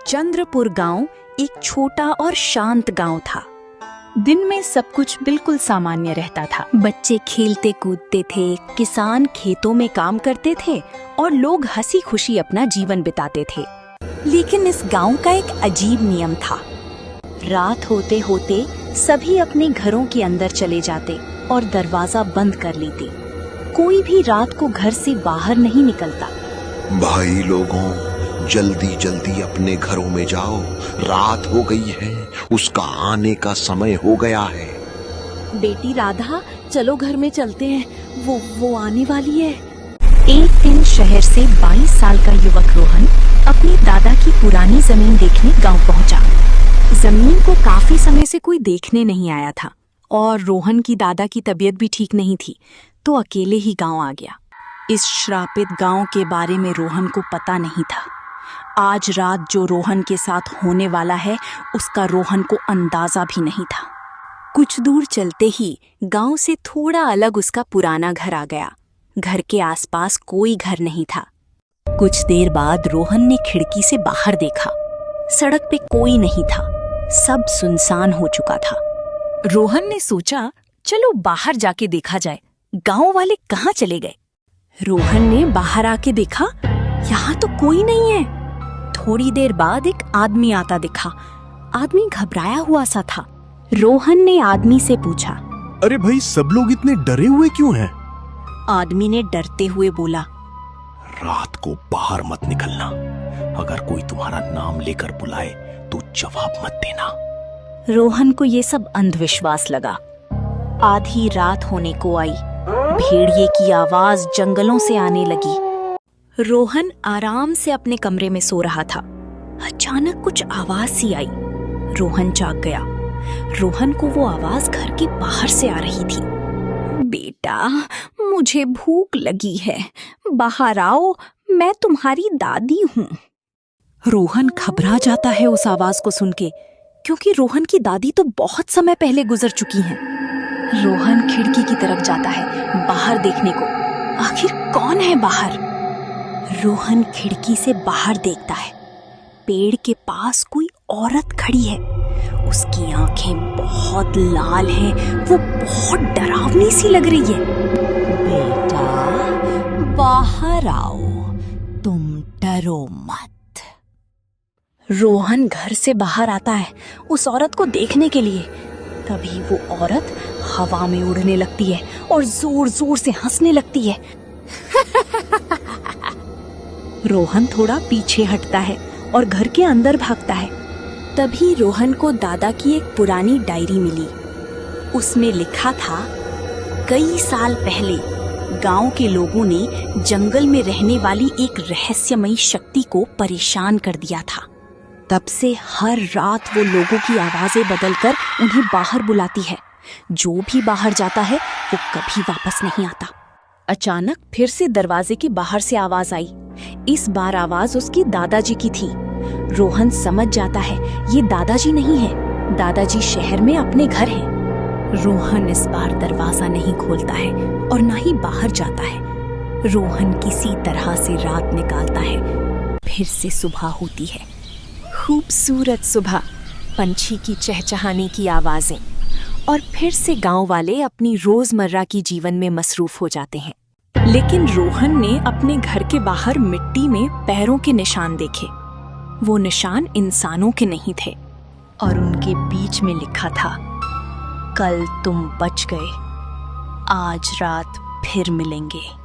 चंद्रपुर गांव एक छोटा और शांत गांव था। दिन में सब कुछ बिल्कुल सामान्य रहता था। बच्चे खेलते कूदते थे, किसान खेतों में काम करते थे और लोग हंसी खुशी अपना जीवन बिताते थे। लेकिन इस गांव का एक अजीब नियम था। रात होते होते सभी अपने घरों के अंदर चले जाते और दरवाजा बंद कर लेते। कोई भी रात को घर से बाहर नहीं निकलता। भाई लोगों, जल्दी जल्दी अपने घरों में जाओ, रात हो गई है, उसका आने का समय हो गया है। बेटी राधा, चलो घर में चलते हैं, वो आने वाली है। एक दिन शहर से 22 साल का युवक रोहन अपने दादा की पुरानी जमीन देखने गांव पहुंचा। जमीन को काफी समय से कोई देखने नहीं आया था और रोहन की दादा की तबीयत भी ठीक नहीं थी, तो अकेले ही गांव आ गया। इस श्रापित गांव के बारे में रोहन को पता नहीं था। आज रात जो रोहन के साथ होने वाला है, उसका रोहन को अंदाजा भी नहीं था। कुछ दूर चलते ही गांव से थोड़ा अलग उसका पुराना घर आ गया। घर के आसपास कोई घर नहीं था। कुछ देर बाद रोहन ने खिड़की से बाहर देखा। सड़क पे कोई नहीं था, सब सुनसान हो चुका था। रोहन ने सोचा, चलो बाहर जाके देखा जाए, गांव वाले कहाँ चले गए। रोहन ने बाहर आके देखा, यहाँ तो कोई नहीं है। थोड़ी देर बाद एक आदमी आता दिखा। आदमी घबराया हुआ सा था। रोहन ने आदमी से पूछा, अरे भाई, सब लोग इतने डरे हुए क्यों हैं? आदमी ने डरते हुए बोला, रात को बाहर मत निकलना। अगर कोई तुम्हारा नाम लेकर बुलाए तो जवाब मत देना। रोहन को ये सब अंधविश्वास लगा। आधी रात होने को आई। भेड़िए की आवाज जंगलों से आने लगी। रोहन आराम से अपने कमरे में सो रहा था। अचानक कुछ आवाज सी आई। रोहन जाग गया। रोहन को वो आवाज घर के बाहर से आ रही थी। बेटा, मुझे भूख लगी है, बाहर आओ, मैं तुम्हारी दादी हूँ। रोहन घबरा जाता है उस आवाज को सुन के, क्योंकि रोहन की दादी तो बहुत समय पहले गुजर चुकी हैं। रोहन खिड़की की तरफ जाता है बाहर देखने को। आखिर कौन है बाहर? रोहन खिड़की से बाहर देखता है। पेड़ के पास कोई औरत खड़ी है। उसकी आंखें बहुत लाल हैं, वो बहुत डरावनी सी लग रही है। बेटा, बाहर आओ, तुम डरो मत। रोहन घर से बाहर आता है उस औरत को देखने के लिए। तभी वो औरत हवा में उड़ने लगती है और जोर जोर से हंसने लगती है। रोहन थोड़ा पीछे हटता है और घर के अंदर भागता है। तभी रोहन को दादा की एक पुरानी डायरी मिली। उसमें लिखा था, कई साल पहले गांव के लोगों ने जंगल में रहने वाली एक रहस्यमयी शक्ति को परेशान कर दिया था। तब से हर रात वो लोगों की आवाजें बदलकर उन्हें बाहर बुलाती है। जो भी बाहर जाता है वो कभी वापस नहीं आता। अचानक फिर से दरवाजे के बाहर से आवाज आई। इस बार आवाज उसकी दादाजी की थी। रोहन समझ जाता है ये दादाजी नहीं है, दादाजी शहर में अपने घर हैं। रोहन इस बार दरवाजा नहीं खोलता है और ना ही बाहर जाता है। रोहन किसी तरह से रात निकालता है। फिर से सुबह होती है। खूबसूरत सुबह, पंछी की चहचहाने की आवाजें, और फिर से गांव वाले अपनी रोजमर्रा की जीवन में मसरूफ हो जाते हैं। लेकिन रोहन ने अपने घर के बाहर मिट्टी में पैरों के निशान देखे। वो निशान इंसानों के नहीं थे और उनके बीच में लिखा था, कल तुम बच गए, आज रात फिर मिलेंगे।